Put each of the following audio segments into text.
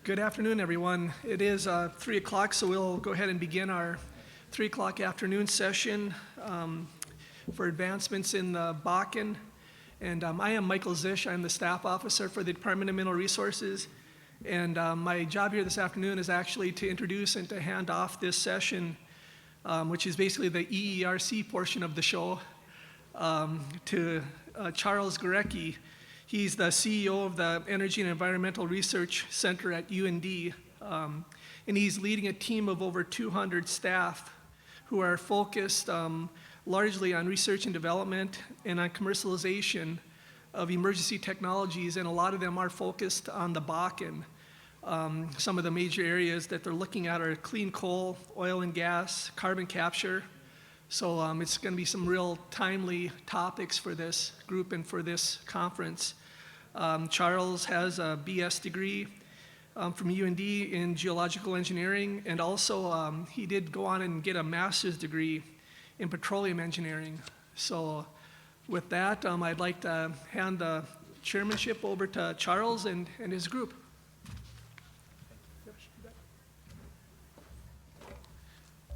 Good afternoon, everyone. It is 3 o'clock, so we'll go ahead and begin our 3 o'clock afternoon session for advancements in the Bakken. And I am Michael Zisch. I'm the staff officer for the Department of Mineral Resources. And my job here this afternoon is actually to introduce and to hand off this session, which is basically the EERC portion of the show, to Charles Gorecki. He's the CEO of the Energy and Environmental Research Center at UND, and he's leading a team of over 200 staff who are focused largely on research and development and on commercialization of emergency technologies, and a lot of them are focused on the Bakken. Some of the major areas that they're looking at are clean coal, oil and gas, carbon capture. So it's going to be some real timely topics for this group and for this conference. Charles has a BS degree from UND in geological engineering, and also he did go on and get a master's degree in petroleum engineering. So with that, I'd like to hand the chairmanship over to Charles and his group.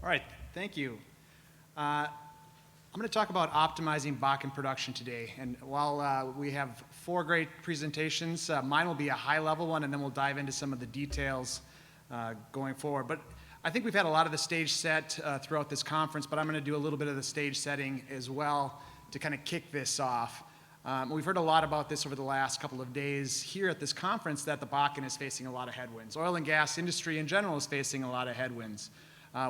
All right, thank you. I'm going to talk about optimizing Bakken production today. And while we have 4 great presentations, mine will be a high-level one, and then we'll dive into some of the details going forward. But I think we've had a lot of the stage set throughout this conference, but I'm going to do a little bit of the stage setting as well to kind of kick this off. We've heard a lot about this over the last couple of days here at this conference, that the Bakken is facing a lot of headwinds. Oil and gas industry in general is facing a lot of headwinds.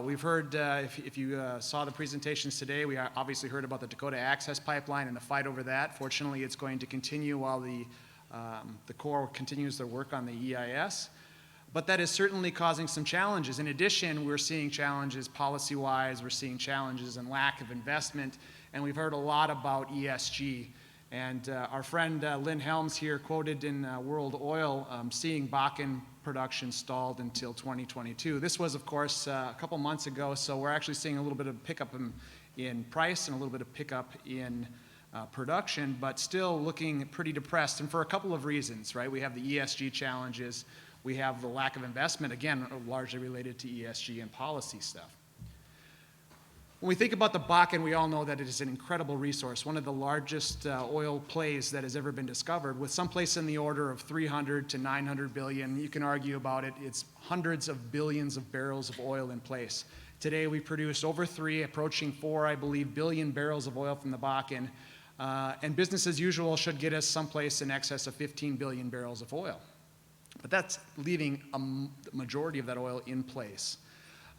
We've heard, if you saw the presentations today, we obviously heard about the Dakota access pipeline and the fight over that. Fortunately, it's going to continue while the Corps continues their work on the EIS. But that is certainly causing some challenges. In addition, we're seeing challenges policy-wise, we're seeing challenges in lack of investment, and we've heard a lot about ESG. And our friend Lynn Helms here quoted in World Oil, seeing Bakken production stalled until 2022. This was, of course, a couple months ago, so we're actually seeing a little bit of pickup in price and a little bit of pickup in production, but still looking pretty depressed, and for a couple of reasons, right? We have the ESG challenges, we have the lack of investment, again, largely related to ESG and policy stuff. When we think about the Bakken, we all know that it is an incredible resource, one of the largest oil plays that has ever been discovered, with someplace in the order of 300 to 900 billion. You can argue about it. It's hundreds of billions of barrels of oil in place. Today we produce over 3, approaching 4, I believe, billion barrels of oil from the Bakken, and business as usual should get us someplace in excess of 15 billion barrels of oil. But that's leaving a majority of that oil in place.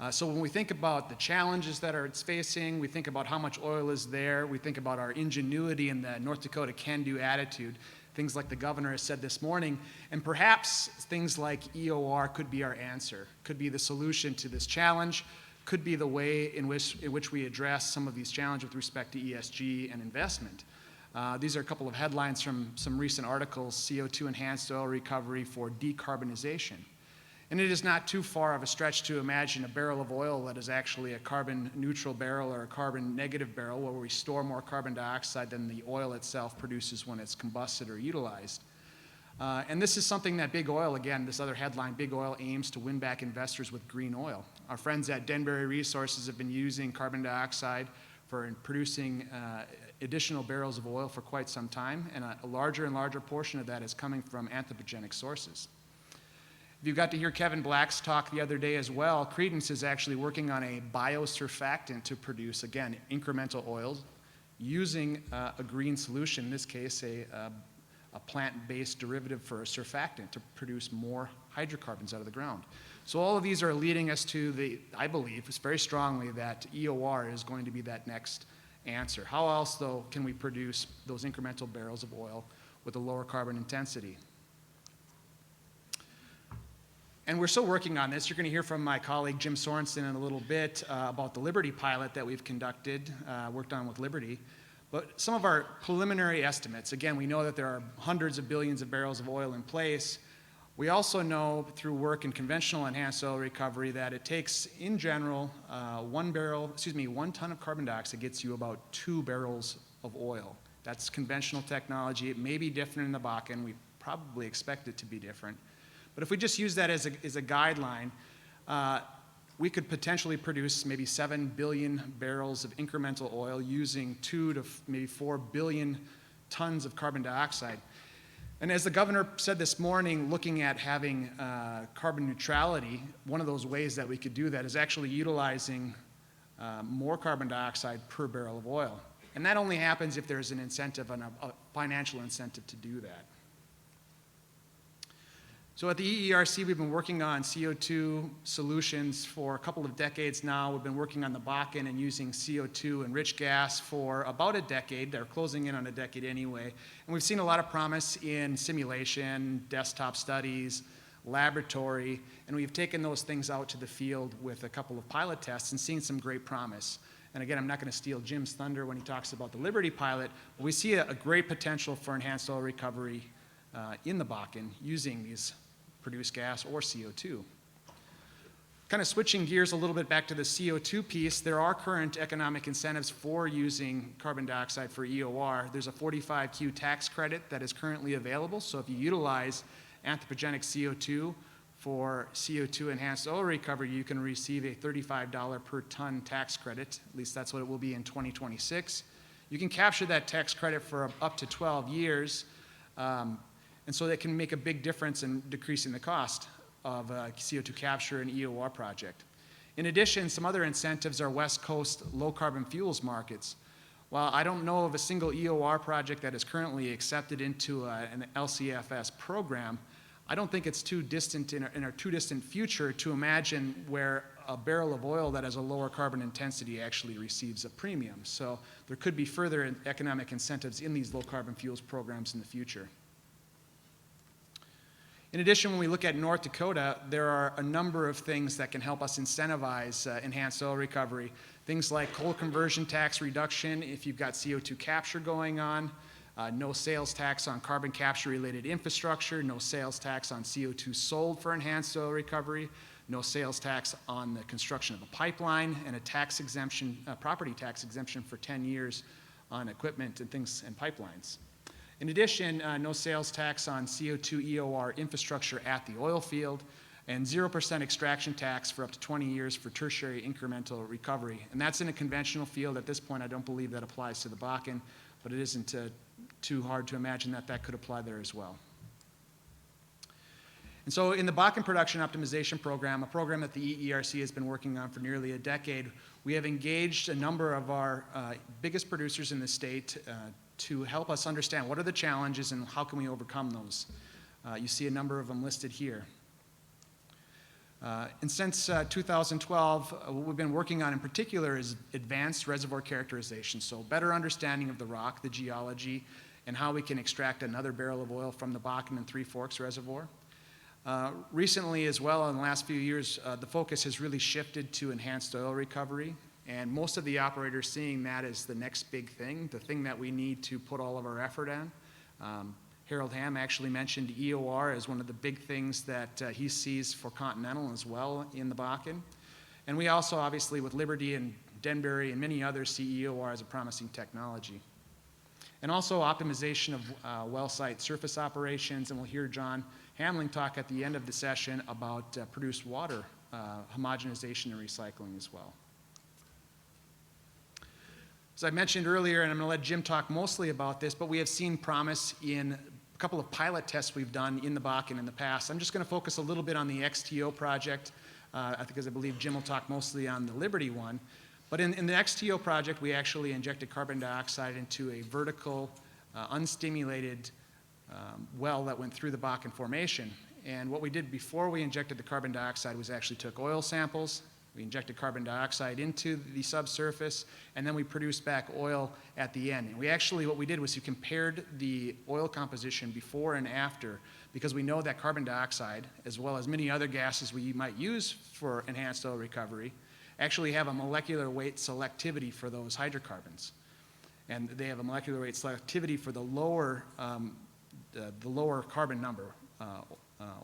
So when we think about the challenges that it's facing, we think about how much oil is there, we think about our ingenuity and the North Dakota can-do attitude, things like the governor has said this morning, and perhaps things like EOR could be our answer, could be the solution to this challenge, could be the way in which we address some of these challenges with respect to ESG and investment. These are a couple of headlines from some recent articles: CO2 enhanced oil recovery for decarbonization. And it is not too far of a stretch to imagine a barrel of oil that is actually a carbon neutral barrel or a carbon negative barrel, where we store more carbon dioxide than the oil itself produces when it's combusted or utilized. And this is something that Big Oil, again, this other headline, Big Oil aims to win back investors with green oil. Our friends at Denbury Resources have been using carbon dioxide for producing additional barrels of oil for quite some time, and a larger and larger portion of that is coming from anthropogenic sources. If you got to hear Kevin Black's talk the other day as well, Credence is actually working on a biosurfactant to produce, again, incremental oils using a green solution, in this case a plant-based derivative for a surfactant to produce more hydrocarbons out of the ground. So all of these are leading us to I believe very strongly that EOR is going to be that next answer. How else, though, can we produce those incremental barrels of oil with a lower carbon intensity? And we're still working on this. You're going to hear from my colleague Jim Sorensen in a little bit about the Liberty pilot that we've conducted, worked on with Liberty. But some of our preliminary estimates, again, we know that there are hundreds of billions of barrels of oil in place. We also know through work in conventional enhanced oil recovery that it takes, in general, 1 ton of carbon dioxide gets you about 2 barrels of oil. That's conventional technology. It may be different in the Bakken. We probably expect it to be different. But if we just use that as a guideline, we could potentially produce maybe 7 billion barrels of incremental oil using 2 to maybe 4 billion tons of carbon dioxide. And as the governor said this morning, looking at having carbon neutrality, one of those ways that we could do that is actually utilizing more carbon dioxide per barrel of oil. And that only happens if there's an incentive, a financial incentive to do that. So at the EERC, we've been working on CO2 solutions for a couple of decades now. We've been working on the Bakken and using CO2 and rich gas for about a decade. They're closing in on a decade anyway. And we've seen a lot of promise in simulation, desktop studies, laboratory, and we've taken those things out to the field with a couple of pilot tests and seen some great promise. And again, I'm not going to steal Jim's thunder when he talks about the Liberty pilot, but we see a great potential for enhanced oil recovery in the Bakken using these produced gas or CO2. Kind of switching gears a little bit back to the CO2 piece, there are current economic incentives for using carbon dioxide for EOR. There's a 45Q tax credit that is currently available, so if you utilize anthropogenic CO2 for CO2 enhanced oil recovery, you can receive a $35 per ton tax credit. At least that's what it will be in 2026. You can capture that tax credit for up to 12 years, and so that can make a big difference in decreasing the cost of CO2 capture and EOR project. In addition, some other incentives are West Coast low carbon fuels markets. While I don't know of a single EOR project that is currently accepted into an LCFS program, I don't think it's too distant in our too distant future to imagine where a barrel of oil that has a lower carbon intensity actually receives a premium. So there could be further economic incentives in these low carbon fuels programs in the future. In addition, when we look at North Dakota, there are a number of things that can help us incentivize enhanced oil recovery. Things like coal conversion tax reduction if you've got CO2 capture going on, no sales tax on carbon capture related infrastructure, no sales tax on CO2 sold for enhanced oil recovery, no sales tax on the construction of a pipeline, and a tax exemption, property tax exemption for 10 years on equipment and things and pipelines. In addition, no sales tax on CO2 EOR infrastructure at the oil field, and 0% extraction tax for up to 20 years for tertiary incremental recovery. And that's in a conventional field. At this point, I don't believe that applies to the Bakken, but it isn't too hard to imagine that that could apply there as well. And so in the Bakken Production Optimization Program, a program that the EERC has been working on for nearly a decade, we have engaged a number of our biggest producers in the state to help us understand what are the challenges and how can we overcome those. You see a number of them listed here. And since 2012, what we've been working on in particular is advanced reservoir characterization, so better understanding of the rock, the geology, and how we can extract another barrel of oil from the Bakken and Three Forks Reservoir. Recently as well, in the last few years, the focus has really shifted to enhanced oil recovery. And most of the operators seeing that as the next big thing, the thing that we need to put all of our effort in. Harold Hamm actually mentioned EOR as one of the big things that he sees for Continental as well in the Bakken. And we also, obviously, with Liberty and Denbury and many others, see EOR as a promising technology. And also optimization of well site surface operations, and we'll hear John Hamling talk at the end of the session about produced water homogenization and recycling as well. As I mentioned earlier, and I'm going to let Jim talk mostly about this, but we have seen promise in a couple of pilot tests we've done in the Bakken in the past. I'm just going to focus a little bit on the XTO project, because I believe Jim will talk mostly on the Liberty one. But in the XTO project, we actually injected carbon dioxide into a vertical, unstimulated well that went through the Bakken formation. And what we did before we injected the carbon dioxide was actually took oil samples. We injected carbon dioxide into the subsurface, and then we produced back oil at the end. And we actually, what we did was we compared the oil composition before and after, because we know that carbon dioxide, as well as many other gases we might use for enhanced oil recovery, actually have a molecular weight selectivity for those hydrocarbons. And they have a molecular weight selectivity for the lower carbon number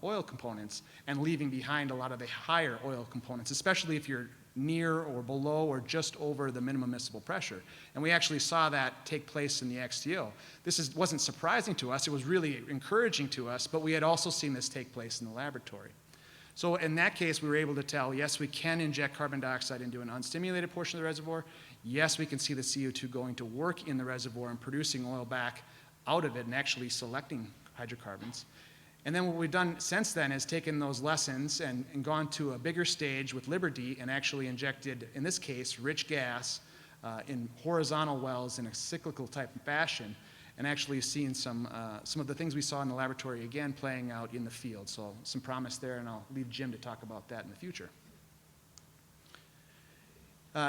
oil components, and leaving behind a lot of the higher oil components, especially if you're near or below or just over the minimum miscible pressure. And we actually saw that take place in the XTO. Wasn't surprising to us, it was really encouraging to us, but we had also seen this take place in the laboratory. So in that case, we were able to tell, yes, we can inject carbon dioxide into an unstimulated portion of the reservoir. Yes, we can see the CO2 going to work in the reservoir and producing oil back out of it and actually selecting hydrocarbons. And then what we've done since then is taken those lessons and gone to a bigger stage with Liberty and actually injected, in this case, rich gas in horizontal wells in a cyclical type of fashion, and actually seen some of the things we saw in the laboratory again playing out in the field. So some promise there, and I'll leave Jim to talk about that in the future.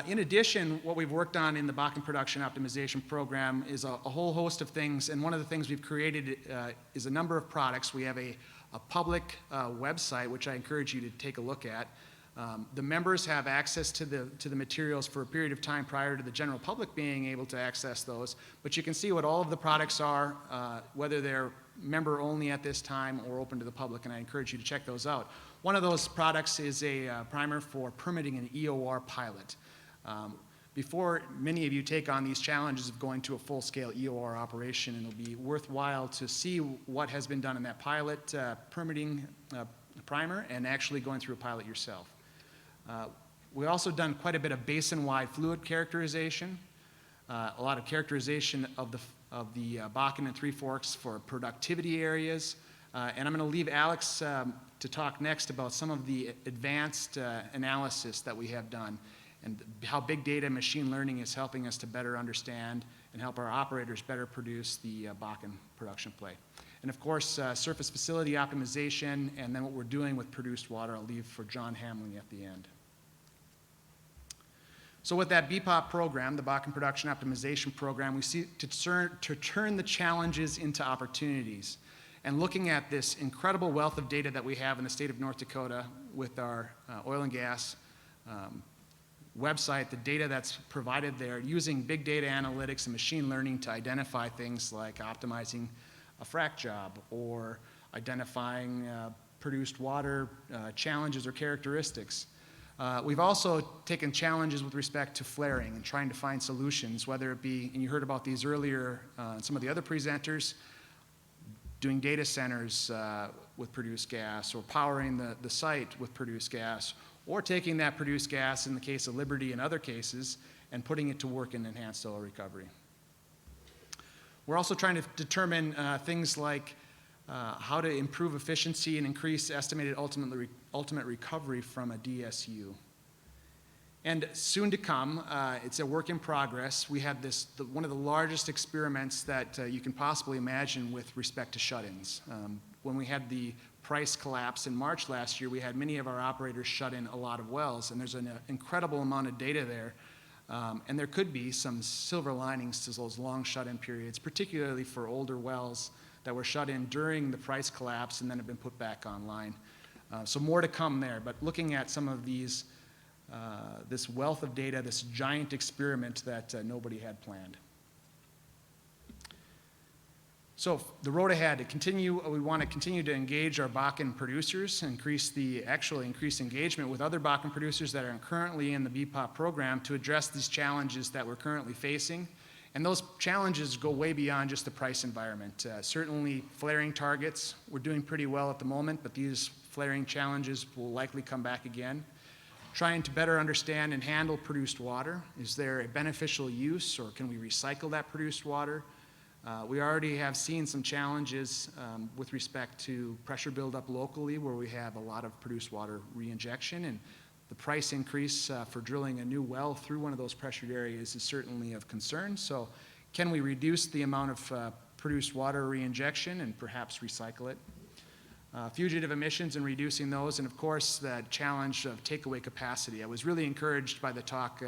In addition, what we've worked on in the Bakken Production Optimization Program is a whole host of things, and one of the things we've created is a number of products. We have a public website, which I encourage you to take a look at. The members have access to the materials for a period of time prior to the general public being able to access those, but you can see what all of the products are, whether they're member only at this time or open to the public, and I encourage you to check those out. One of those products is a primer for permitting an EOR pilot. Before many of you take on these challenges of going to a full-scale EOR operation, it'll be worthwhile to see what has been done in that pilot permitting primer and actually going through a pilot yourself. We've also done quite a bit of basin-wide fluid characterization, a lot of characterization of the Bakken and Three Forks for productivity areas, and I'm going to leave Alex to talk next about some of the advanced analysis that we have done and how big data machine learning is helping us to better understand and help our operators better produce the Bakken production play. And of course, surface facility optimization, and then what we're doing with produced water, I'll leave for John Hamling at the end. So with that BPOP program, the Bakken Production Optimization Program, we seek to turn the challenges into opportunities. And looking at this incredible wealth of data that we have in the state of North Dakota with our oil and gas website, the data that's provided there, using big data analytics and machine learning to identify things like optimizing a frac job or identifying produced water challenges or characteristics. We've also taken challenges with respect to flaring and trying to find solutions, whether it be, and you heard about these earlier in some of the other presenters, doing data centers with produced gas or powering the site with produced gas, or taking that produced gas in the case of Liberty and other cases and putting it to work in enhanced oil recovery. We're also trying to determine things like how to improve efficiency and increase estimated ultimate recovery from a DSU. And soon to come, it's a work in progress. We had one of the largest experiments that you can possibly imagine with respect to shut-ins. When we had the price collapse in March last year, we had many of our operators shut in a lot of wells, and there's an incredible amount of data there. And there could be some silver linings to those long shut-in periods, particularly for older wells that were shut in during the price collapse and then have been put back online. So more to come there, but looking at some of these, this wealth of data, this giant experiment that nobody had planned. So the road ahead, we want to continue to engage our Bakken producers, increase engagement with other Bakken producers that are currently in the BPOP program to address these challenges that we're currently facing. And those challenges go way beyond just the price environment. Certainly flaring targets, we're doing pretty well at the moment, but these flaring challenges will likely come back again. Trying to better understand and handle produced water. Is there a beneficial use, or can we recycle that produced water? We already have seen some challenges with respect to pressure buildup locally, where we have a lot of produced water reinjection, and the price increase for drilling a new well through one of those pressured areas is certainly of concern. So can we reduce the amount of produced water reinjection and perhaps recycle it? Fugitive emissions and reducing those, and of course the challenge of takeaway capacity. I was really encouraged by the talk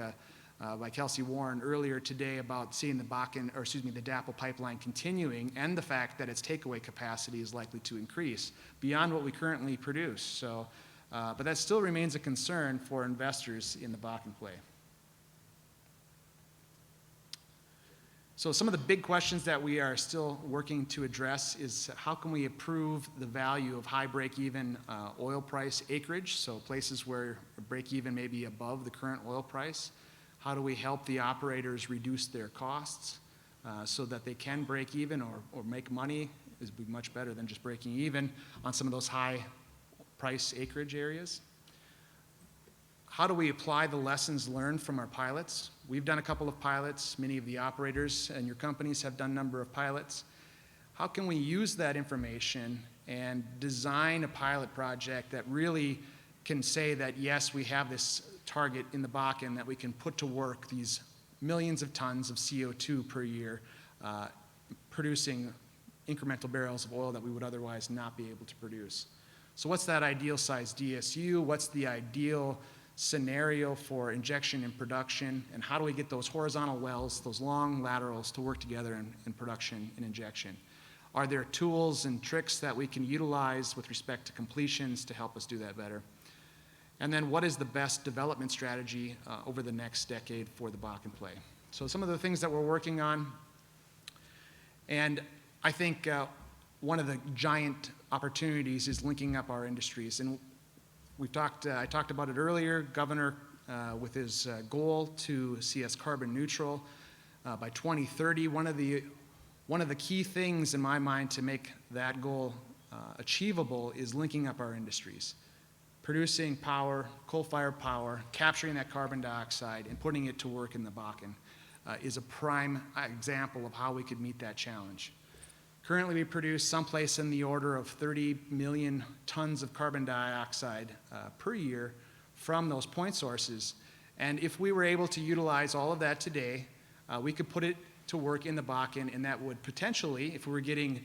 by Kelsey Warren earlier today about seeing the DAPL pipeline continuing, and the fact that its takeaway capacity is likely to increase beyond what we currently produce. So, but that still remains a concern for investors in the Bakken play. So some of the big questions that we are still working to address is how can we improve the value of high break-even oil price acreage, so places where a break-even may be above the current oil price. How do we help the operators reduce their costs so that they can break even or make money? Is be much better than just breaking even on some of those high price acreage areas. How do we apply the lessons learned from our pilots? We've done a couple of pilots. Many of the operators and your companies have done a number of pilots. How can we use that information and design a pilot project that really can say that, yes, we have this target in the Bakken that we can put to work these millions of tons of CO2 per year, producing incremental barrels of oil that we would otherwise not be able to produce. So what's that ideal size DSU? What's the ideal scenario for injection and production? And how do we get those horizontal wells, those long laterals, to work together in production and injection? Are there tools and tricks that we can utilize with respect to completions to help us do that better? And then what is the best development strategy over the next decade for the Bakken play? So some of the things that we're working on, and I think one of the giant opportunities is linking up our industries. And I talked about it earlier, Governor with his goal to see us carbon neutral by 2030. One of the key things in my mind to make that goal achievable is linking up our industries. Producing power, coal-fired power, capturing that carbon dioxide and putting it to work in the Bakken is a prime example of how we could meet that challenge. Currently, we produce someplace in the order of 30 million tons of carbon dioxide per year from those point sources. And if we were able to utilize all of that today, we could put it to work in the Bakken, and that would potentially, if we were getting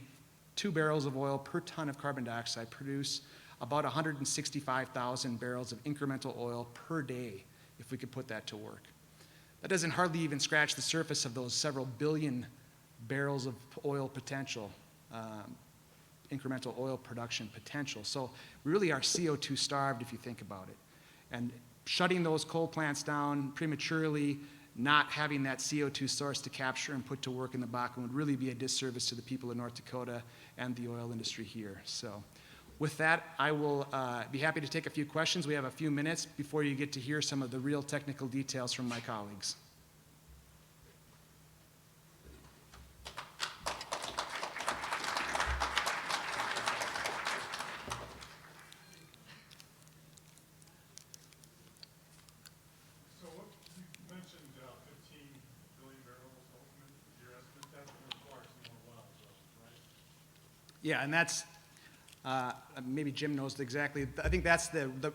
2 barrels of oil per ton of carbon dioxide, produce about 165,000 barrels of incremental oil per day if we could put that to work. That doesn't hardly even scratch the surface of those several billion barrels of oil potential, incremental oil production potential. So we really are CO2 starved if you think about it. And shutting those coal plants down prematurely, not having that CO2 source to capture and put to work in the Bakken would really be a disservice to the people of North Dakota and the oil industry here. So with that, I will be happy to take a few questions. We have a few minutes before you get to hear some of the real technical details from my colleagues. Yeah, and that's, maybe Jim knows exactly, I think that's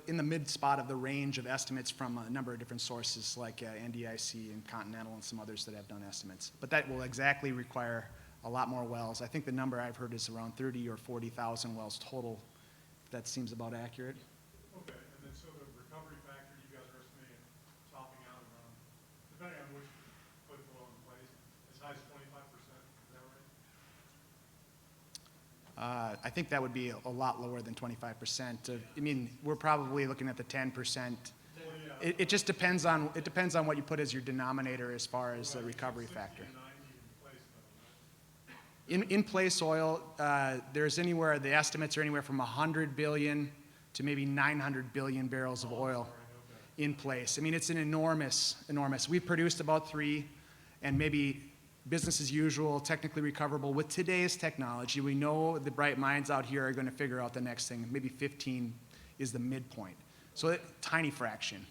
in the mid spot of the range of estimates from a number of different sources like NDIC and Continental and some others that have done estimates. But that will exactly require a lot more wells. I think the number I've heard is around 30 or 40,000 wells total. That seems about accurate. Okay, and then so the recovery factor you guys are estimating topping out around, depending on which put the well in place, as high as 25%, is that right? I think that would be a lot lower than 25%. I mean, we're probably looking at the 10%. It just depends on what you put as your denominator as far as the recovery factor. In place oil, the estimates are anywhere from 100 billion to maybe 900 billion barrels of oil in place. I mean, it's an enormous. We've produced about 3, and maybe business as usual, technically recoverable. With today's technology, we know the bright minds out here are going to figure out the next thing. Maybe 15 is the midpoint. So a tiny fraction.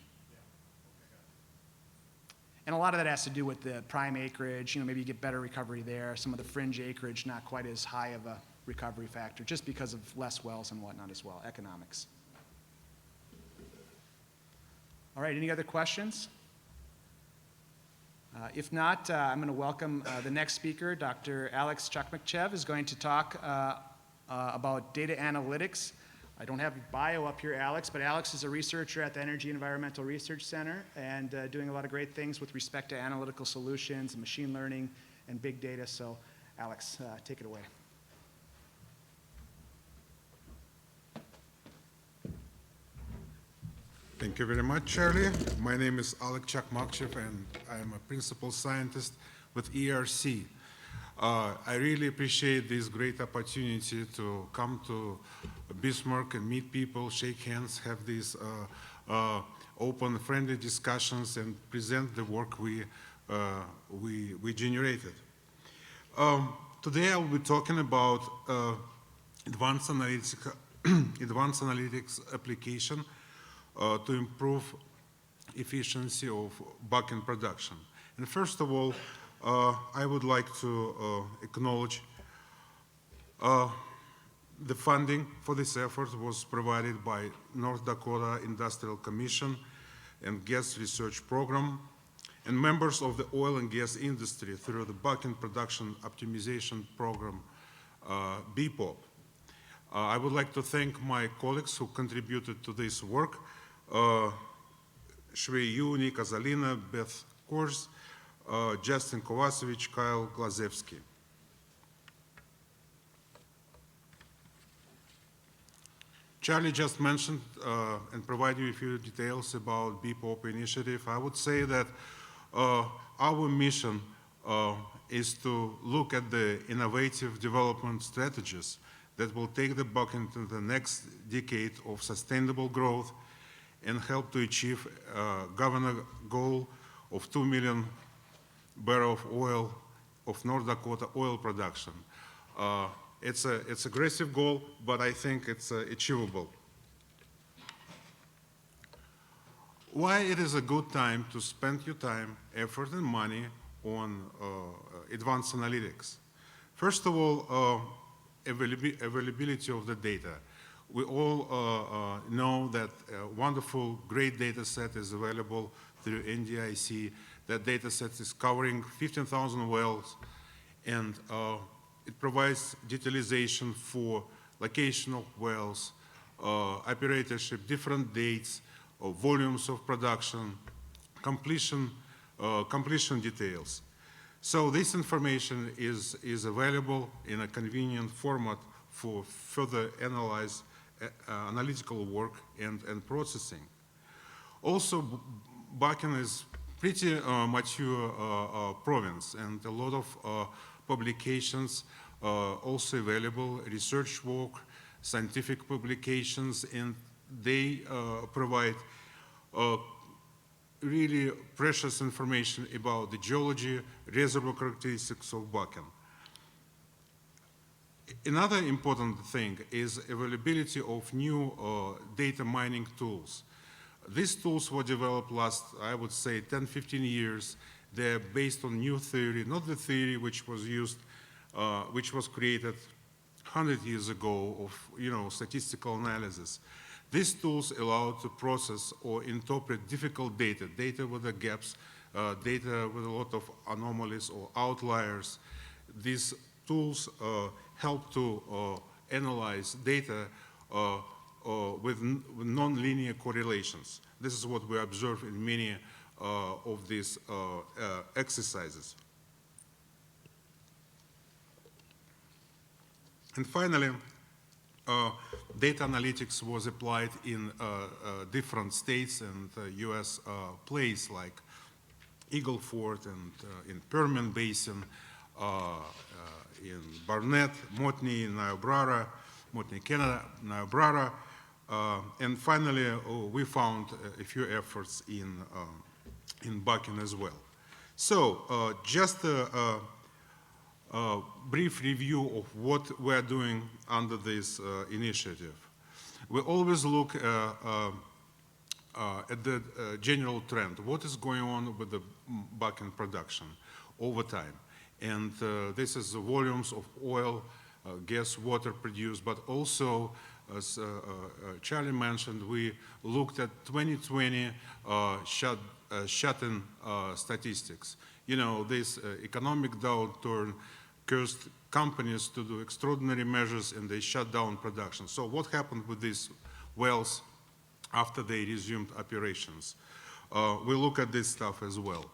And a lot of that has to do with the prime acreage. Maybe you get better recovery there. Some of the fringe acreage, not quite as high of a recovery factor, just because of less wells and whatnot as well, economics. All right, any other questions? If not, I'm going to welcome the next speaker. Dr. Alex Chakhmakhchev is going to talk about data analytics. I don't have your bio up here, Alex, but Alex is a researcher at the Energy Environmental Research Center and doing a lot of great things with respect to analytical solutions, machine learning, and big data. So, Alex, take it away. Thank you very much, Charlie. My name is Alex Chakhmakhchev, and I am a principal scientist with ERC. I really appreciate this great opportunity to come to Bismarck and meet people, shake hands, have these open, friendly discussions, and present the work we generated. Today I will be talking about advanced analytics application to improve efficiency of Bakken production. And first of all, I would like to acknowledge the funding for this effort was provided by North Dakota Industrial Commission and Gas Research Program and members of the oil and gas industry through the Bakken Production Optimization Program, BPOP. I would like to thank my colleagues who contributed to this work, Shvei Yu, Nika Zalina, Beth, Kurz, Justin Kovacevic, Kyle Glazevsky. Charlie just mentioned and provided you a few details about BPOP initiative. I would say that our mission is to look at the innovative development strategies that will take the Bakken to the next decade of sustainable growth and help to achieve governor goal of 2 million barrels of oil of North Dakota oil production. It's an aggressive goal, but I think it's achievable. Why it is a good time to spend your time, effort, and money on advanced analytics? First of all, availability of the data. We all know that a wonderful, great data set is available through NDIC. That data set is covering 15,000 wells, and it provides utilization for location of wells, operatorship, different dates, volumes of production, completion details. So this information is available in a convenient format for further analytical work and processing. Also, Bakken is pretty mature province, and a lot of publications also available, research work, scientific publications, and they provide really precious information about the geology, reservoir characteristics of Bakken. Another important thing is availability of new data mining tools. These tools were developed last, I would say, 10, 15 years. They're based on new theory, not the theory which was used, which was created 100 years ago of, statistical analysis. These tools allow to process or interpret difficult data with the gaps, data with a lot of anomalies or outliers. These tools help to analyze data with non-linear correlations. This is what we observe in many of these exercises. And finally, data analytics was applied in different states and US places like Eagle Ford and in Permian Basin, in Barnett, Montney, Niobrara, Montney, Canada, Niobrara, and finally we found a few efforts in Bakken as well. So just a brief review of what we're doing under this initiative. We always look at the general trend. What is going on with the Bakken production over time? And this is the volumes of oil, gas, water produced, but also, as Charlie mentioned, we looked at 2020 shut-in statistics. This economic downturn caused companies to do extraordinary measures and they shut down production. So what happened with these wells after they resumed operations? We look at this stuff as well.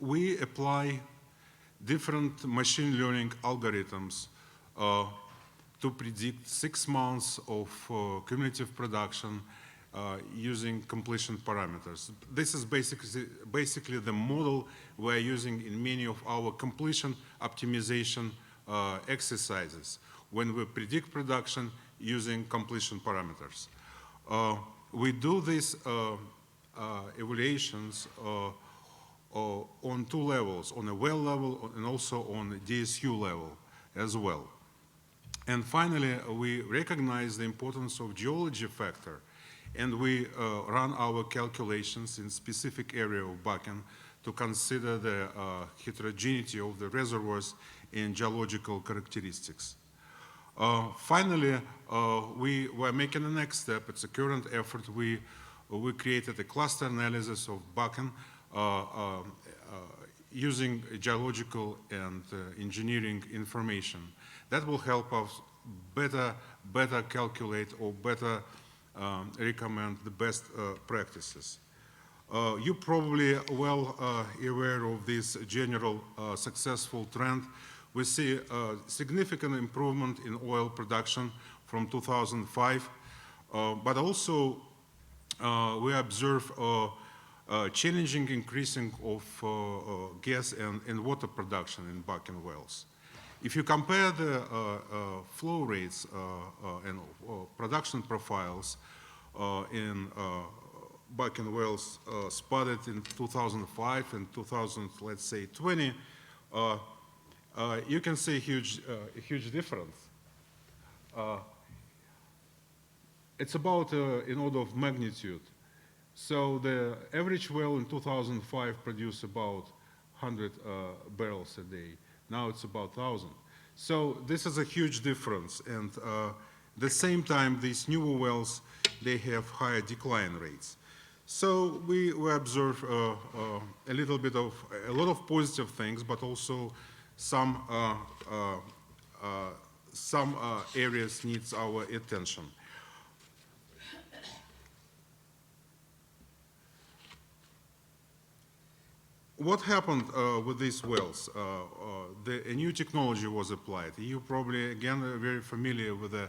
We apply different machine learning algorithms to predict 6 months of cumulative production using completion parameters. This is basically the model we're using in many of our completion optimization exercises when we predict production using completion parameters. We do these evaluations on two levels, on a well level and also on the DSU level as well. And finally, we recognize the importance of geology factor, and we run our calculations in specific area of Bakken to consider the heterogeneity of the reservoirs and geological characteristics. Finally, we were making the next step. It's a current effort. We created a cluster analysis of Bakken using geological and engineering information. That will help us better calculate or better recommend the best practices. You're probably well aware of this general successful trend. We see a significant improvement in oil production from 2005, but also we observe challenging increasing of gas and water production in Bakken wells. If you compare the flow rates and production profiles in Bakken wells spotted in 2005 and 2020, you can see a huge difference. It's about in order of magnitude. So the average well in 2005 produced about 100 barrels a day. Now it's about 1,000. So this is a huge difference. And at the same time, these newer wells, they have higher decline rates. So we observe a lot of positive things, but also some areas needs our attention. What happened with these wells? A new technology was applied. You probably, again, are very familiar with the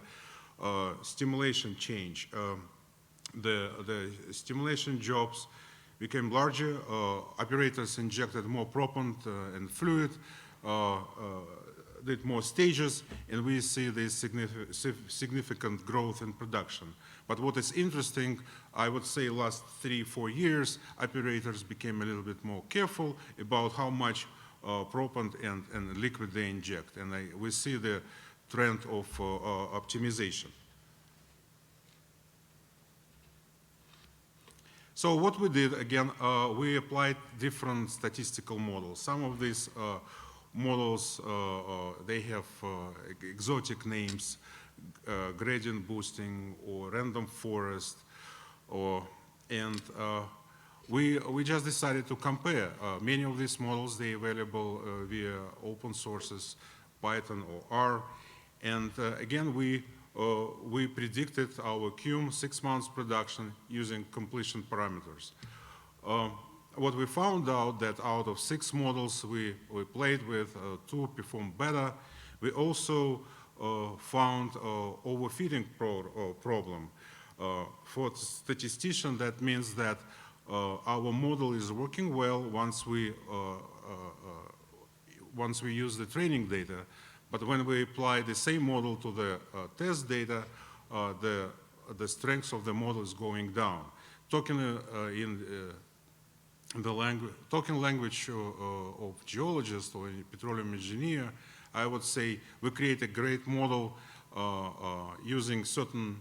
stimulation change. The stimulation jobs became larger. Operators injected more proppant and fluid, did more stages, and we see this significant growth in production. But what is interesting, I would say last 3-4 years, operators became a little bit more careful about how much proppant and liquid they inject. And we see the trend of optimization. So what we did, again, we applied different statistical models. Some of these models, they have exotic names, gradient boosting or random forest, and we just decided to compare. Many of these models, they available via open sources, Python or R, and again, we predicted our cum 6 months production using completion parameters. What we found out that out of 6 models we played with, 2 performed better. We also found overfitting problem. For statistician, that means that our model is working well once we use the training data, but when we apply the same model to the test data, the strength of the model is going down. Talking language of geologist or petroleum engineer, I would say we create a great model using certain,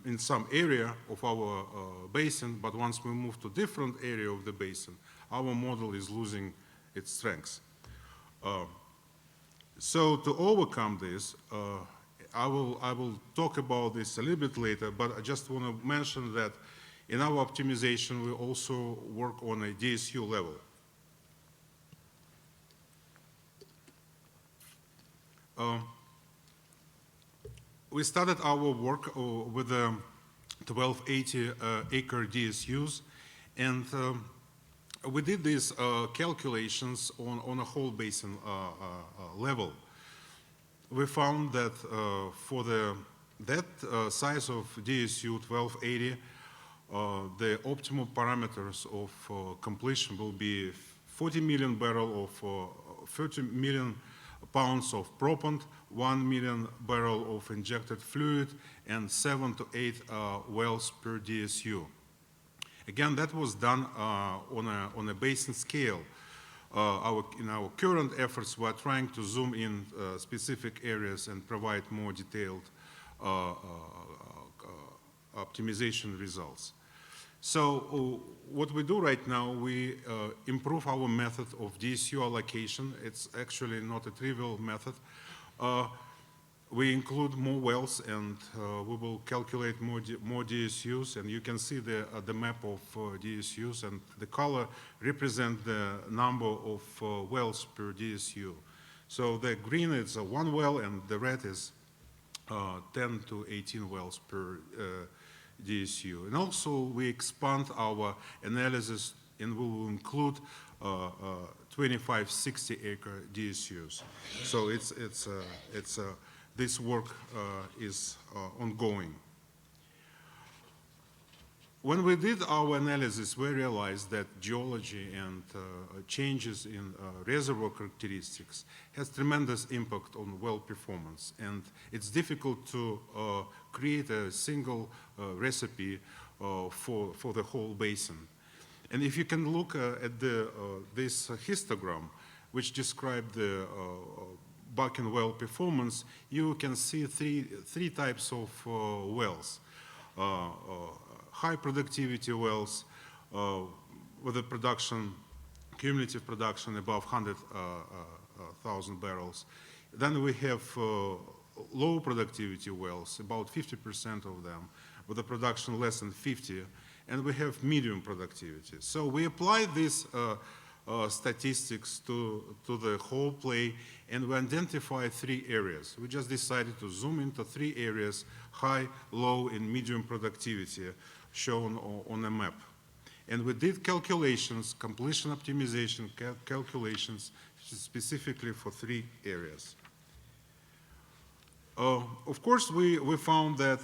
in some area of our basin, but once we move to different area of the basin, our model is losing its strengths. So to overcome this, I will talk about this a little bit later, but I just want to mention that in our optimization, we also work on a DSU level. We started our work with 1280 acre DSUs, and we did these calculations on a whole basin level. We found that for that size of DSU 1280, the optimal parameters of completion will be 40 million barrel of 30 million pounds of proppant, 1 million barrel of injected fluid, and 7 to 8 wells per DSU. Again, that was done on a basin scale. In our current efforts, we're trying to zoom in specific areas and provide more detailed optimization results. So what we do right now, we improve our method of DSU allocation. It's actually not a trivial method. We include more wells, and we will calculate more DSUs, and you can see the map of DSUs, and the color represents the number of wells per DSU. So the green is one well, and the red is 10 to 18 wells per DSU. And also we expand our analysis, and we will include 25 60-acre DSUs. So this work is ongoing. When we did our analysis, we realized that geology and changes in reservoir characteristics has tremendous impact on well performance, and it's difficult to create a single recipe for the whole basin. And if you can look at this histogram, which describes the Bakken well performance, you can see three types of wells. High productivity wells with a cumulative production above 100,000 barrels. Then we have low productivity wells, about 50% of them, with a production less than 50, and we have medium productivity. So we apply these statistics to the whole play, and we identify 3 areas. We just decided to zoom into 3 areas: high, low, and medium productivity, shown on a map. And we did calculations, completion optimization calculations, specifically for 3 areas. Of course, we found that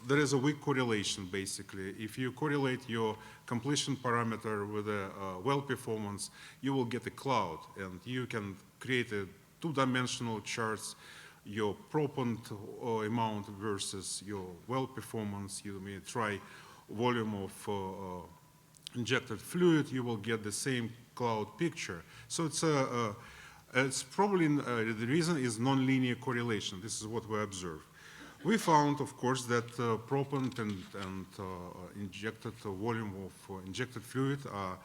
there is a weak correlation, basically. If you correlate your completion parameter with a well performance, you will get a cloud, and you can create a 2-dimensional charts, your proppant amount versus your well performance. You may try volume of injected fluid, you will get the same cloud picture. So it's probably, the reason is nonlinear correlation. This is what we observe. We found, of course, that proppant and injected volume of injected fluid are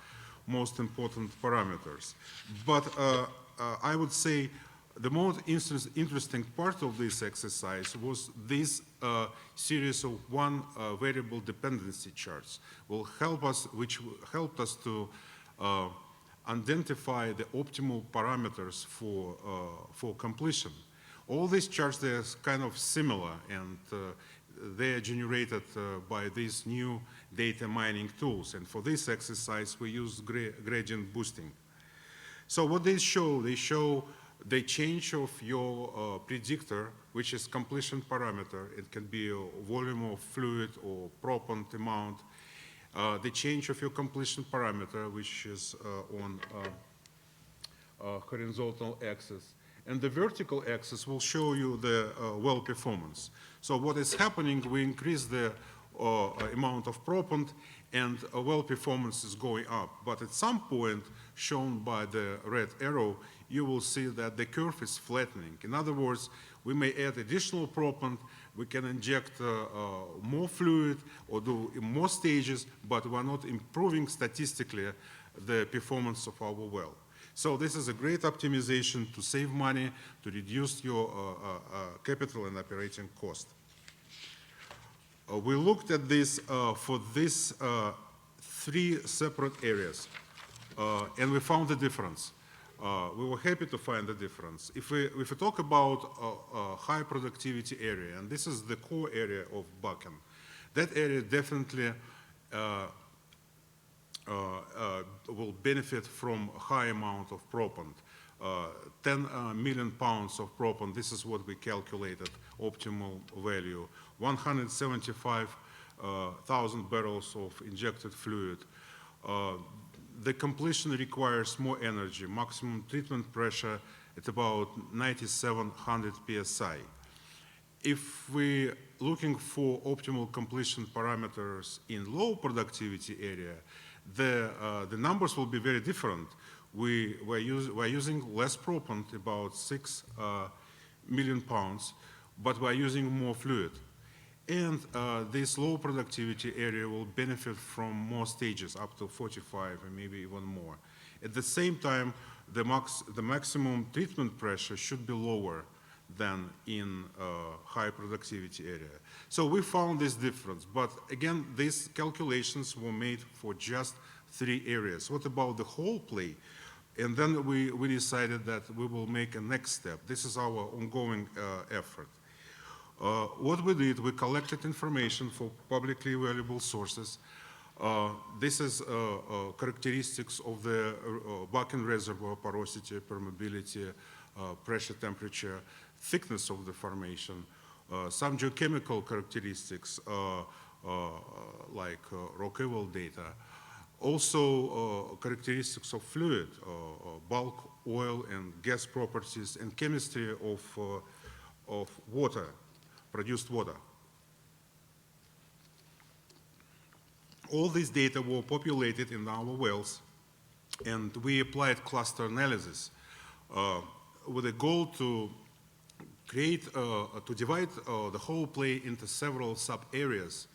most important parameters. But I would say the most interesting part of this exercise was this series of variable dependency charts, which helped us to identify the optimal parameters for completion. All these charts, they're kind of similar, and they are generated by these new data mining tools. And for this exercise, we use gradient boosting. So what they show the change of your predictor, which is completion parameter. It can be a volume of fluid or proppant amount. The change of your completion parameter, which is on horizontal axis. And the vertical axis will show you the well performance. So what is happening, we increase the amount of proppant, and well performance is going up. But at some point, shown by the red arrow, you will see that the curve is flattening. In other words, we may add additional proppant, we can inject more fluid or do more stages, but we're not improving statistically the performance of our well. So this is a great optimization to save money, to reduce your capital and operating cost. We looked at this for these 3 separate areas, and we found the difference. We were happy to find the difference. If we talk about a high productivity area, and this is the core area of Bakken, that area definitely will benefit from a high amount of proppant. 10 million pounds of proppant, this is what we calculated, optimal value. 175 1,000 barrels of injected fluid. The completion requires more energy, maximum treatment pressure at about 9,700 psi. If we're looking for optimal completion parameters in low productivity area, the numbers will be very different. We're using less propellant, about 6 million pounds, but we're using more fluid. And this low productivity area will benefit from more stages, up to 45 and maybe even more. At the same time, the maximum treatment pressure should be lower than in high productivity area. So we found this difference, but again, these calculations were made for just 3 areas. What about the whole play? And then we decided that we will make a next step. This is our ongoing effort. What we did, we collected information from publicly available sources. This is characteristics of the Bakken reservoir: porosity, permeability, pressure, temperature, thickness of the formation, some geochemical characteristics like rock-eval data, also characteristics of fluid, bulk, oil, and gas properties, and chemistry of water, produced water. All these data were populated in our wells, and we applied cluster analysis with a goal to create, to divide the whole play into several sub-areas.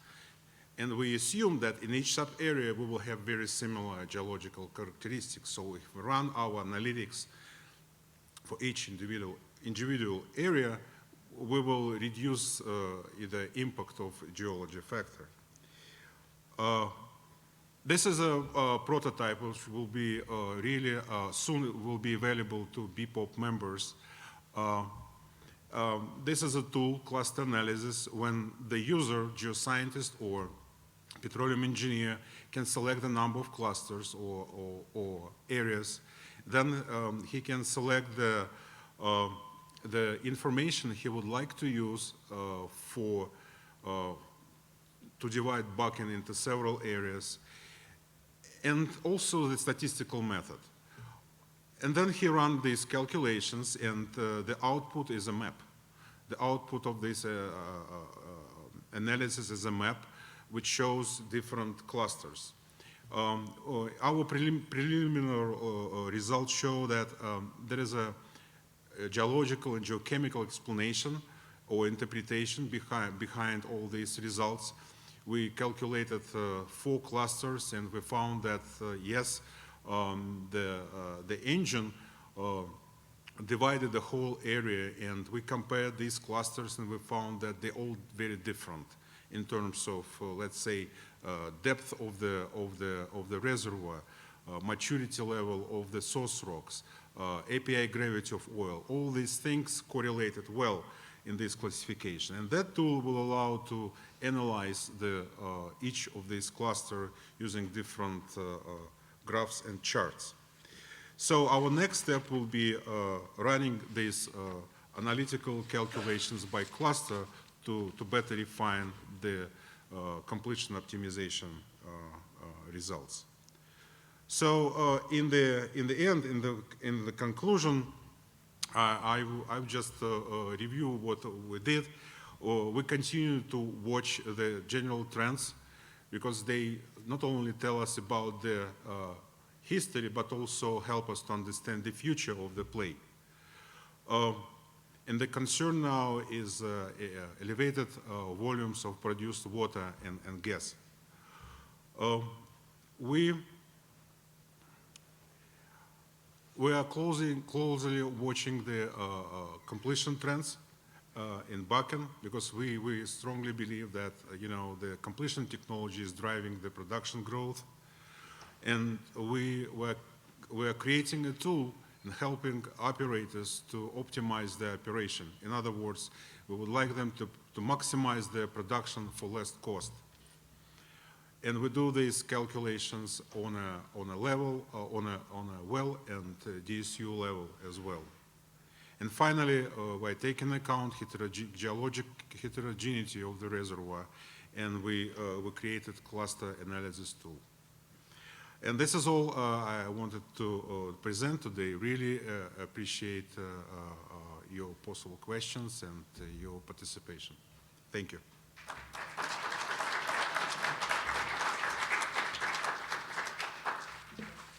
And we assume that in each sub-area we will have very similar geological characteristics. So if we run our analytics for each individual area, we will reduce the impact of geology factor. This is a prototype which will be really soon will be available to BPOP members. This is a tool, cluster analysis, when the user, geoscientist or petroleum engineer, can select the number of clusters or areas. Then he can select the information he would like to use to divide Bakken into several areas, and also the statistical method. And then he ran these calculations, and the output is a map. The output of this analysis is a map which shows different clusters. Our preliminary results show that there is a geological and geochemical explanation or interpretation behind all these results. We calculated 4 clusters, and we found that yes, the engine divided the whole area, and we compared these clusters, and we found that they're all very different in terms of, let's say, depth of the reservoir, maturity level of the source rocks, API gravity of oil. All these things correlated well in this classification, and that tool will allow to analyze each of these clusters using different graphs and charts. So our next step will be running these analytical calculations by cluster to better refine the completion optimization results. So in the end, in the conclusion, I just review what we did. We continue to watch the general trends, because they not only tell us about the history, but also help us to understand the future of the play. And the concern now is elevated volumes of produced water and gas. We are closely watching the completion trends in Bakken, because we strongly believe that the completion technology is driving the production growth, and we are creating a tool and helping operators to optimize their operation. In other words, we would like them to maximize their production for less cost. And we do these calculations on a level, on a well and DSU level as well. And finally, by taking account geologic heterogeneity of the reservoir and we created cluster analysis tool. And this is all I wanted to present today. Really appreciate your possible questions and your participation. Thank you.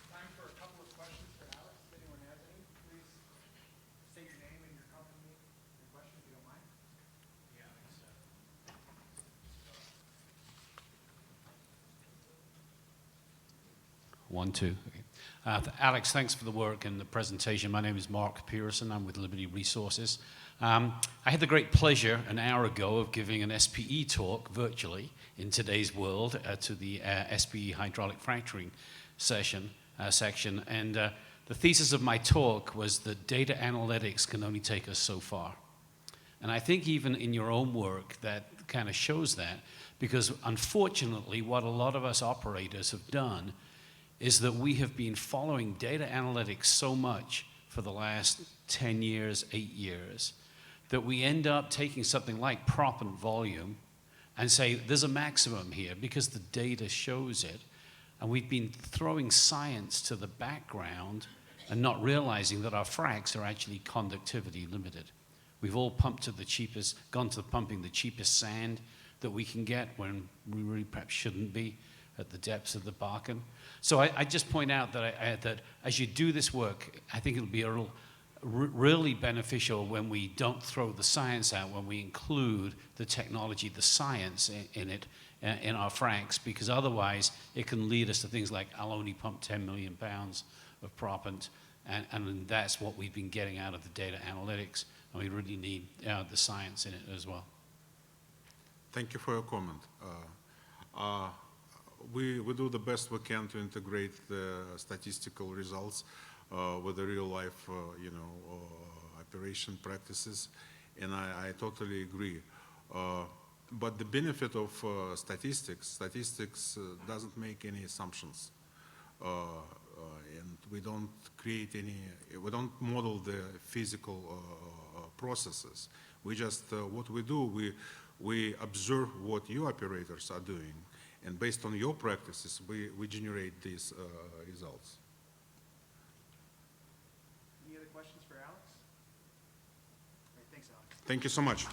Time for a couple of questions for Alex. If anyone has any, please state your name and your company, your question, if you don't mind. One, two. Alex, thanks for the work and the presentation. My name is Mark Pearson. I'm with Liberty Resources. I had the great pleasure an hour ago of giving an SPE talk virtually in today's world to the SPE hydraulic fracturing section. And the thesis of my talk was that data analytics can only take us so far. And I think even in your own work that kind of shows that, because unfortunately what a lot of us operators have done is that we have been following data analytics so much for the last 10 years, 8 years, that we end up taking something like proppant volume and say there's a maximum here because the data shows it, and we've been throwing science to the background and not realizing that our fracs are actually conductivity limited. We've all pumped to the cheapest, gone to pumping the cheapest sand that we can get when we really perhaps shouldn't be at the depths of the Bakken. So I just point out that, that as you do this work, I think it'll be really beneficial when we don't throw the science out, when we include the technology, the science in it, in our fracs, because otherwise it can lead us to things like, I'll only pump 10 million pounds of proppant, and that's what we've been getting out of the data analytics, and we really need the science in it as well. Thank you for your comment. We do the best we can to integrate the statistical results with the real life, operation practices, and I totally agree. But the benefit of statistics doesn't make any assumptions, and we don't we don't model the physical processes. We just, what we do, we observe what you operators are doing, and based on your practices, we generate these results. Any other questions for Alex? All right, thanks, Alex. Thank you so much.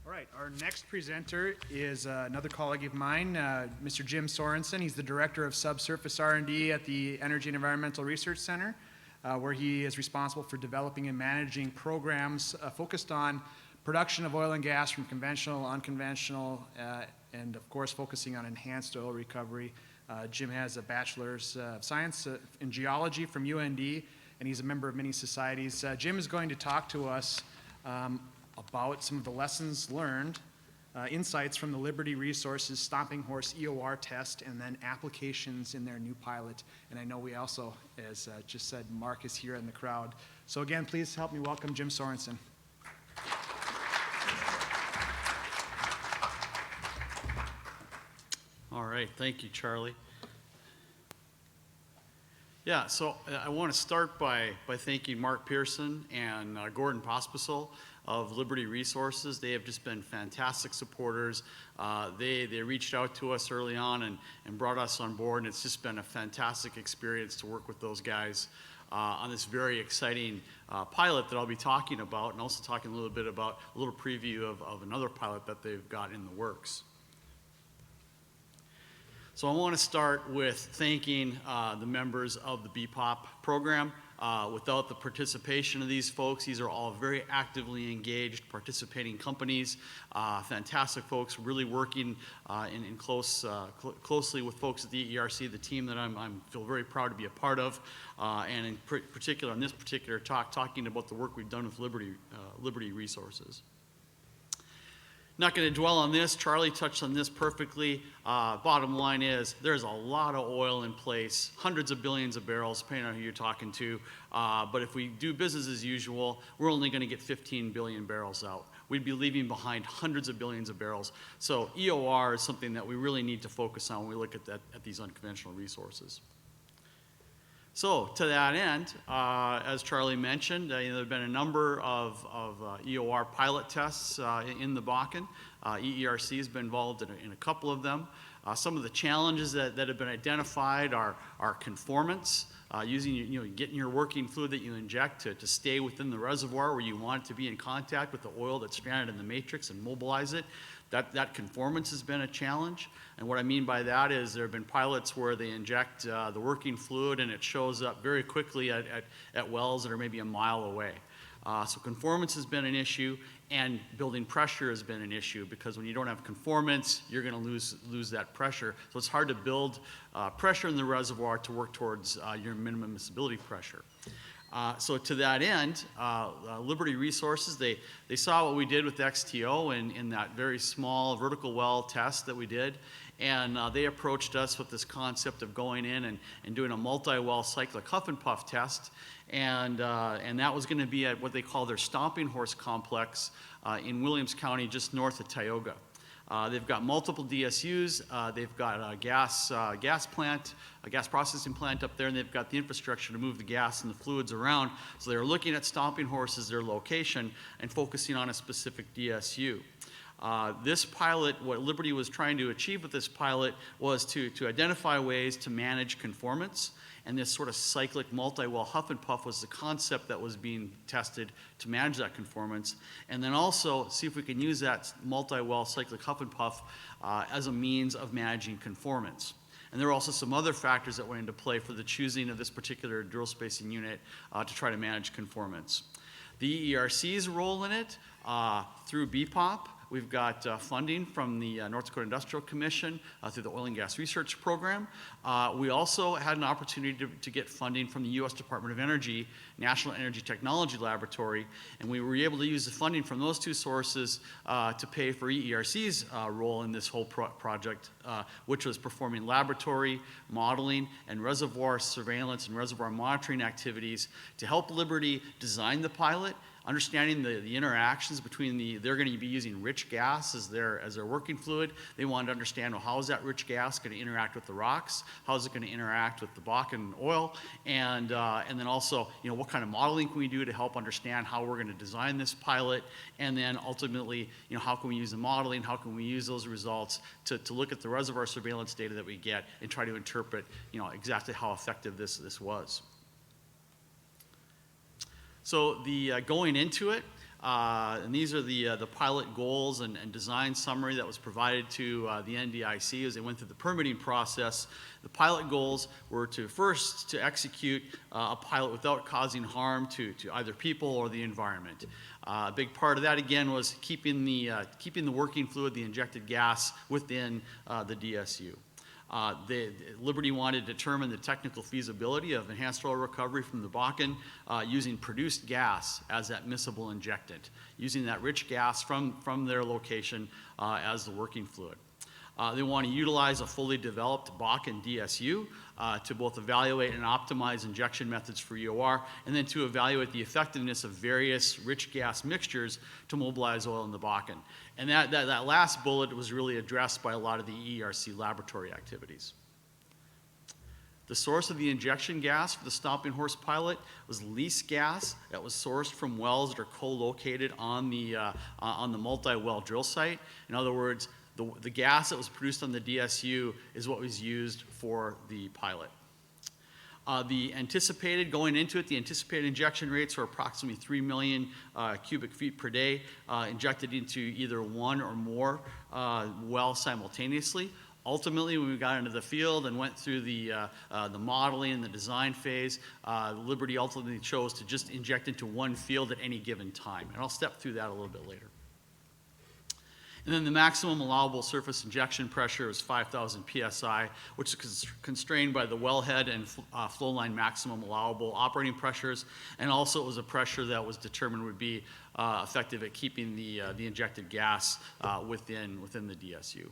All right, our next presenter is another colleague of mine, Mr. Jim Sorensen. He's the Director of Subsurface R&D at the Energy and Environmental Research Center, where he is responsible for developing and managing programs focused on production of oil and gas from conventional, unconventional, and of course focusing on enhanced oil recovery. Jim has a Bachelor's of Science in Geology from UND, and he's a member of many societies. Jim is going to talk to us about some of the lessons learned, insights from the Liberty Resources Stomping Horse EOR test, and then applications in their new pilot. And I know we also, as just said, Mark is here in the crowd. So again, please help me welcome Jim Sorensen. All right, thank you, Charlie. Yeah, so I want to start by thanking Mark Pearson and Gordon Pospisil of Liberty Resources. They have just been fantastic supporters. They reached out to us early on and brought us on board, and it's just been a fantastic experience to work with those guys on this very exciting pilot that I'll be talking about, and also talking a little bit about a little preview of another pilot that they've got in the works. So I want to start with thanking the members of the BPOP program. Without the participation of these folks, these are all very actively engaged, participating companies, fantastic folks, really working closely with folks at the ERC, the team that I feel very proud to be a part of, and in particular, on this particular talk, talking about the work we've done with Liberty Resources. Not going to dwell on this. Charlie touched on this perfectly. Bottom line is there's a lot of oil in place, hundreds of billions of barrels, depending on who you're talking to. But if we do business as usual, we're only going to get 15 billion barrels out. We'd be leaving behind hundreds of billions of barrels. So EOR is something that we really need to focus on when we look at these unconventional resources. So to that end, as Charlie mentioned, there have been a number of EOR pilot tests in the Bakken. EERC has been involved in a couple of them. Some of the challenges that have been identified are conformance, getting your working fluid that you inject to stay within the reservoir where you want it to be in contact with the oil that's stranded in the matrix and mobilize it. That conformance has been a challenge. And what I mean by that is there have been pilots where they inject the working fluid and it shows up very quickly at wells that are maybe a mile away. So conformance has been an issue, and building pressure has been an issue, because when you don't have conformance, you're going to lose that pressure. So it's hard to build pressure in the reservoir to work towards your minimum miscibility pressure. So to that end, Liberty Resources, they saw what we did with XTO in that very small vertical well test that we did, and they approached us with this concept of going in and doing a multi-well cyclic huff and puff test, and that was going to be at what they call their Stomping Horse complex in Williams County, just north of Tioga. They've got multiple DSUs. They've got a gas plant, a gas processing plant up there, and they've got the infrastructure to move the gas and the fluids around. So they're looking at Stomping Horse as their location and focusing on a specific DSU. This pilot, what Liberty was trying to achieve with this pilot was to identify ways to manage conformance. And this sort of cyclic multi-well huff and puff was the concept that was being tested to manage that conformance. And then also see if we can use that multi-well cyclic huff and puff as a means of managing conformance. And there are also some other factors that went into play for the choosing of this particular drill spacing unit to try to manage conformance. The EERC's role in it, through BPOP, we've got funding from the North Dakota Industrial Commission through the Oil and Gas Research Program. We also had an opportunity to get funding from the U.S. Department of Energy, National Energy Technology Laboratory, and we were able to use the funding from those two sources to pay for EERC's role in this whole project, which was performing laboratory modeling and reservoir surveillance and reservoir monitoring activities to help Liberty design the pilot, understanding the interactions between they're going to be using rich gas as their working fluid. They wanted to understand, well, how is that rich gas going to interact with the rocks? How is it going to interact with the Bakken oil? And then also, what kind of modeling can we do to help understand how we're going to design this pilot? And then ultimately, how can we use the modeling? How can we use those results to look at the reservoir surveillance data that we get and try to interpret, exactly how effective this was. So going into it, and these are the pilot goals and design summary that was provided to the NDIC as they went through the permitting process. The pilot goals were to execute a pilot without causing harm to either people or the environment. A big part of that, again, was keeping the working fluid, the injected gas, within the DSU. Liberty wanted to determine the technical feasibility of enhanced oil recovery from the Bakken using produced gas as that miscible injectant, using that rich gas from their location as the working fluid. They want to utilize a fully developed Bakken DSU to both evaluate and optimize injection methods for EOR, and then to evaluate the effectiveness of various rich gas mixtures to mobilize oil in the Bakken. And that last bullet was really addressed by a lot of the EERC laboratory activities. The source of the injection gas for the Stomping Horse pilot was lease gas that was sourced from wells that are co-located on the multi-well drill site. In other words, the gas that was produced on the DSU is what was used for the pilot. Going into it, the anticipated injection rates were approximately 3 million cubic feet per day injected into either one or more wells simultaneously. Ultimately, when we got into the field and went through the modeling and the design phase, Liberty ultimately chose to just inject into one field at any given time. And I'll step through that a little bit later. And then the maximum allowable surface injection pressure is 5,000 psi, which is constrained by the wellhead and flow line maximum allowable operating pressures. And also it was a pressure that was determined would be effective at keeping the injected gas within the DSU.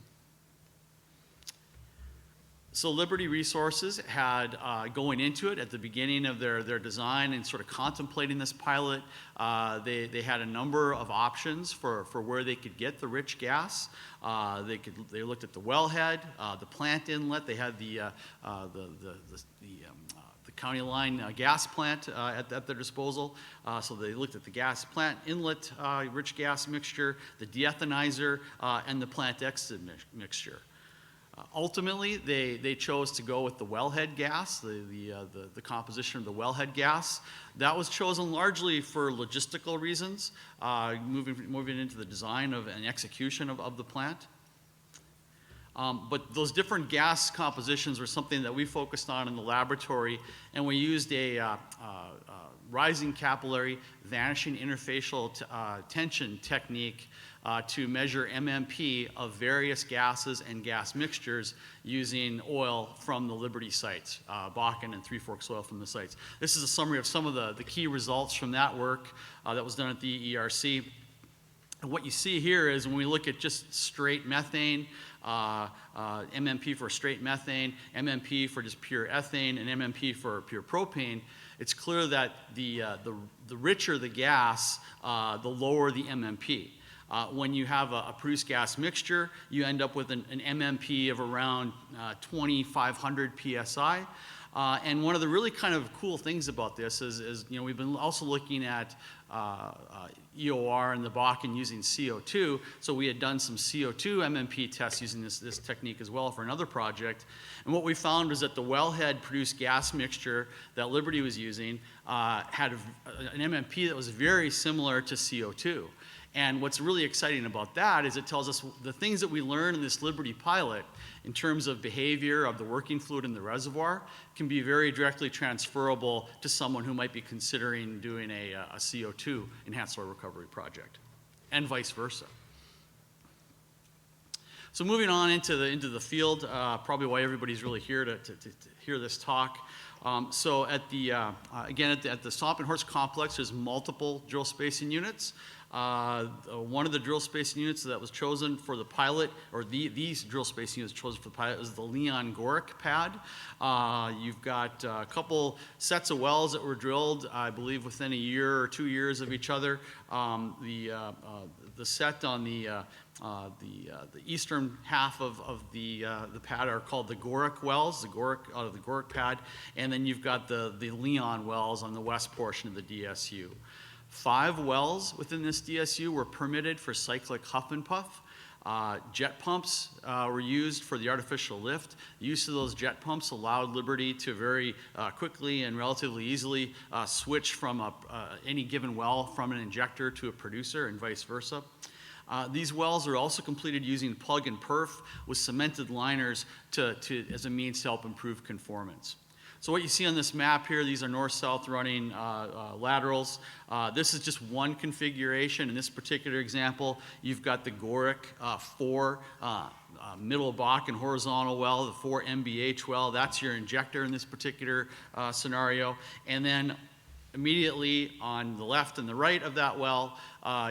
So Liberty Resources had, going into it at the beginning of their design and sort of contemplating this pilot, they had a number of options for where they could get the rich gas. They looked at the wellhead, the plant inlet. They had the County Line gas plant at their disposal. So they looked at the gas plant inlet rich gas mixture, the deethanizer, and the plant exit mixture. Ultimately, they chose to go with the wellhead gas, the composition of the wellhead gas. That was chosen largely for logistical reasons, moving into the design of and execution of the plant. But those different gas compositions were something that we focused on in the laboratory, and we used a rising capillary vanishing interfacial tension technique to measure MMP of various gases and gas mixtures using oil from the Liberty sites, Bakken and Three Forks oil from the sites. This is a summary of some of the key results from that work that was done at the ERC. And what you see here is when we look at just straight methane, MMP for straight methane, MMP for just pure ethane, and MMP for pure propane, it's clear that the richer the gas, the lower the MMP. When you have a produced gas mixture, you end up with an MMP of around 2,500 PSI. And one of the really kind of cool things about this is you know, we've been also looking at EOR in the Bakken using CO2. So we had done some CO2 MMP tests using this technique as well for another project. And what we found was that the wellhead produced gas mixture that Liberty was using had an MMP that was very similar to CO2. And what's really exciting about that is it tells us the things that we learn in this Liberty pilot in terms of behavior of the working fluid in the reservoir can be very directly transferable to someone who might be considering doing a CO2 enhanced oil recovery project, and vice versa. So moving on into the field, probably why everybody's really here to hear this talk. So at the again at the Stomping Horse complex, there's multiple drill spacing units. One of the drill spacing units that was chosen for the pilot, or these drill spacing units chosen for the pilot, is the Leon Gorecki pad. You've got a couple sets of wells that were drilled, I believe, within a year or 2 years of each other. The set on the eastern half of the pad are called the Gorecki wells, out of the Gorecki pad, and then you've got the Leon wells on the west portion of the DSU. 5 wells within this DSU were permitted for cyclic huff and puff. Jet pumps were used for the artificial lift. The use of those jet pumps allowed Liberty to very quickly and relatively easily switch from any given well from an injector to a producer and vice versa. These wells are also completed using plug and perf with cemented liners as a means to help improve conformance. So what you see on this map here, these are north-south running laterals. This is just one configuration. In this particular example, you've got the Gorecki 4 middle Bakken horizontal well, the 4 MBH well. That's your injector in this particular scenario. And then immediately on the left and the right of that well,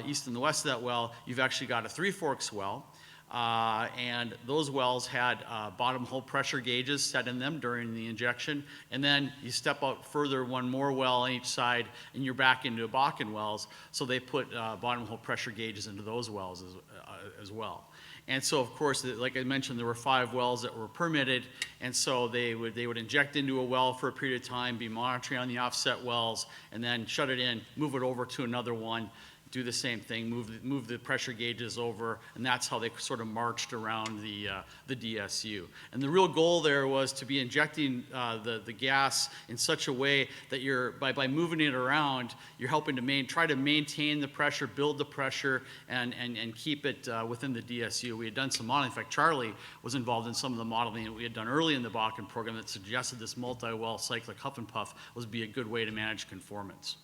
east and the west of that well, you've actually got a Three Forks well. And those wells had bottom hole pressure gauges set in them during the injection. And then you step out further, one more well on each side, and you're back into Bakken wells. So they put bottom hole pressure gauges into those wells as well. And so, of course, like I mentioned, there were 5 wells that were permitted, and so they would inject into a well for a period of time, be monitoring on the offset wells, and then shut it in, move it over to another one, do the same thing, move the pressure gauges over, and that's how they sort of marched around the DSU. And the real goal there was to be injecting the gas in such a way that by moving it around, you're helping to try to maintain the pressure, build the pressure, and keep it within the DSU. We had done some modeling. In fact, Charlie was involved in some of the modeling that we had done early in the Bakken program that suggested this multi-well cyclic huff and puff would be a good way to manage conformance.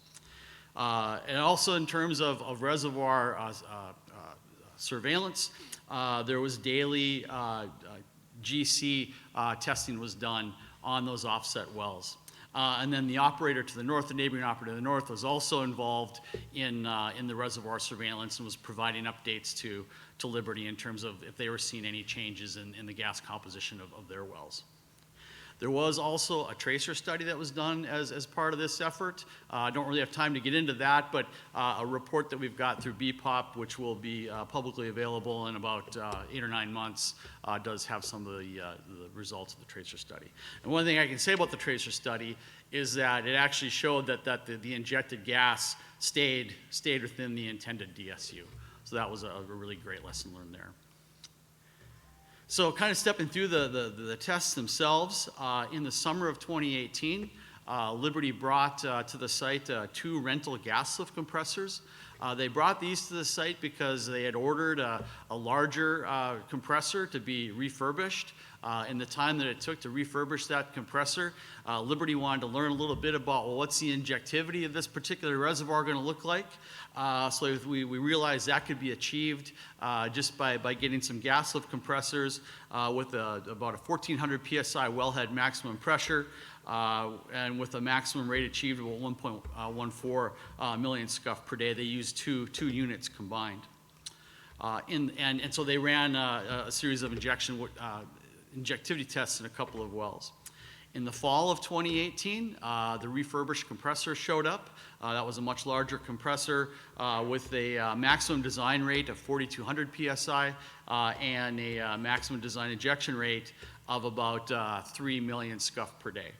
And also in terms of reservoir surveillance, there was daily GC testing was done on those offset wells. And then the operator to the north, the neighboring operator to the north, was also involved in the reservoir surveillance and was providing updates to Liberty in terms of if they were seeing any changes in the gas composition of their wells. There was also a tracer study that was done as part of this effort. I don't really have time to get into that, but a report that we've got through BPOP, which will be publicly available in about 8 or 9 months, does have some of the results of the tracer study. And one thing I can say about the tracer study is that it actually showed that the injected gas stayed within the intended DSU. So that was a really great lesson learned there. So kind of stepping through the tests themselves, in the summer of 2018, Liberty brought to the site 2 rental gas lift compressors. They brought these to the site because they had ordered a larger compressor to be refurbished. In the time that it took to refurbish that compressor, Liberty wanted to learn a little bit about, well, what's the injectivity of this particular reservoir going to look like? So we realized that could be achieved just by getting some gas lift compressors with about a 1,400 PSI wellhead maximum pressure and with a maximum rate achieved of 1.14 million scuff per day. They used two units combined. And so they ran a series of injectivity tests in a couple of wells. In the fall of 2018, the refurbished compressor showed up. That was a much larger compressor with a maximum design rate of 4,200 PSI and a maximum design injection rate of about 3 million scuff per day.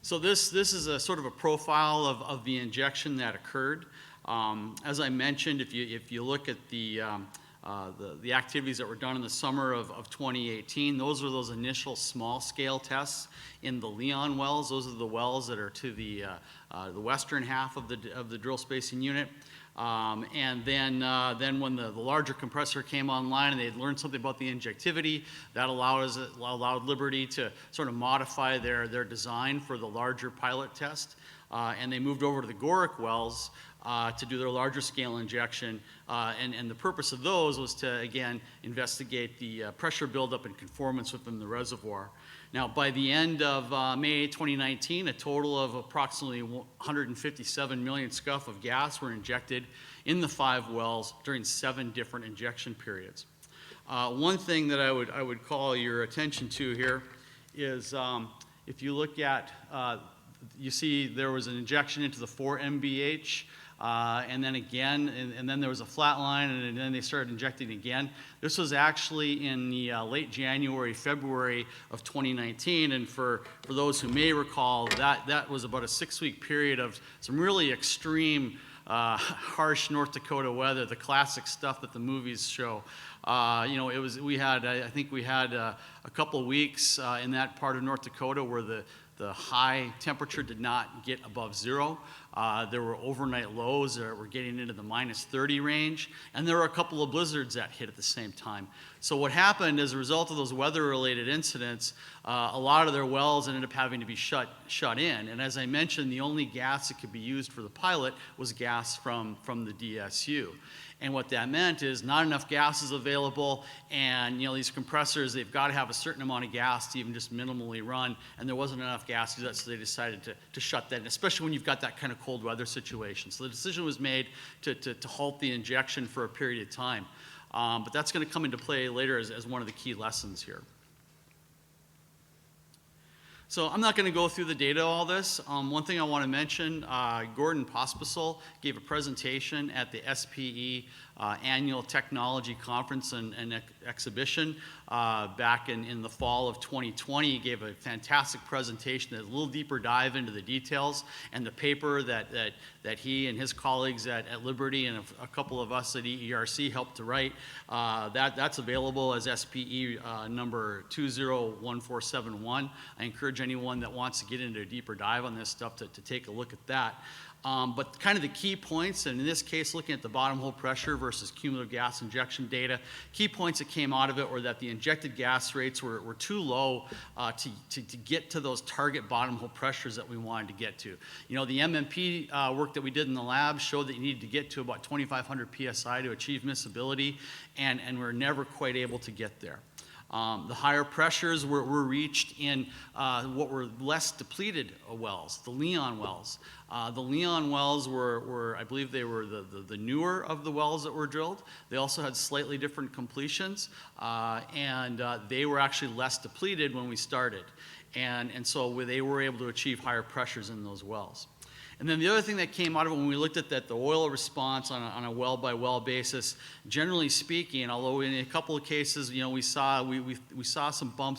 So this is a sort of a profile of the injection that occurred. As I mentioned, if you look at the activities that were done in the summer of 2018, those are those initial small-scale tests in the Leon wells. Those are the wells that are to the western half of the drill spacing unit. And then when the larger compressor came online and they had learned something about the injectivity, that allowed Liberty to sort of modify their design for the larger pilot test. And they moved over to the Gorecki wells to do their larger scale injection. And the purpose of those was to, again, investigate the pressure buildup and conformance within the reservoir. Now, by the end of May 2019, a total of approximately 157 million scuff of gas were injected in the 5 wells during 7 different injection periods. One thing that I would call your attention to here is if you look at, you see there was an injection into the 4 MBH, and then again, and then there was a flat line, and then they started injecting again. This was actually in the late January, February of 2019, and for those who may recall, that was about a 6-week period of some really extreme, harsh North Dakota weather, the classic stuff that the movies show. I think we had a couple of weeks in that part of North Dakota where the high temperature did not get above 0. There were overnight lows that were getting into the -30 range, and there were a couple of blizzards that hit at the same time. So what happened as a result of those weather-related incidents, a lot of their wells ended up having to be shut in. And as I mentioned, the only gas that could be used for the pilot was gas from the DSU. And what that meant is not enough gas is available, and these compressors, they've got to have a certain amount of gas to even just minimally run, and there wasn't enough gas to do that, so they decided to shut that in, especially when you've got that kind of cold weather situation. So the decision was made to halt the injection for a period of time. But that's going to come into play later as one of the key lessons here. So I'm not going to go through the data of all this. One thing I want to mention, Gordon Pospisil gave a presentation at the SPE Annual Technology Conference and Exhibition back in the fall of 2020. He gave a fantastic presentation, a little deeper dive into the details, and the paper that he and his colleagues at Liberty and a couple of us at EERC helped to write, that's available as SPE number 201471. I encourage anyone that wants to get into a deeper dive on this stuff to take a look at that. But kind of the key points, and in this case, looking at the bottom hole pressure versus cumulative gas injection data, key points that came out of it were that the injected gas rates were too low to get to those target bottom hole pressures that we wanted to get to. The MMP work that we did in the lab showed that you needed to get to about 2,500 PSI to achieve miscibility, and we're never quite able to get there. The higher pressures were reached in what were less depleted wells, the Leon wells. The Leon wells were, I believe they were the newer of the wells that were drilled. They also had slightly different completions, and they were actually less depleted when we started. And so they were able to achieve higher pressures in those wells. And then the other thing that came out of it when we looked at that, the oil response on a well-by-well basis, generally speaking, although in a couple of cases, we saw some bumps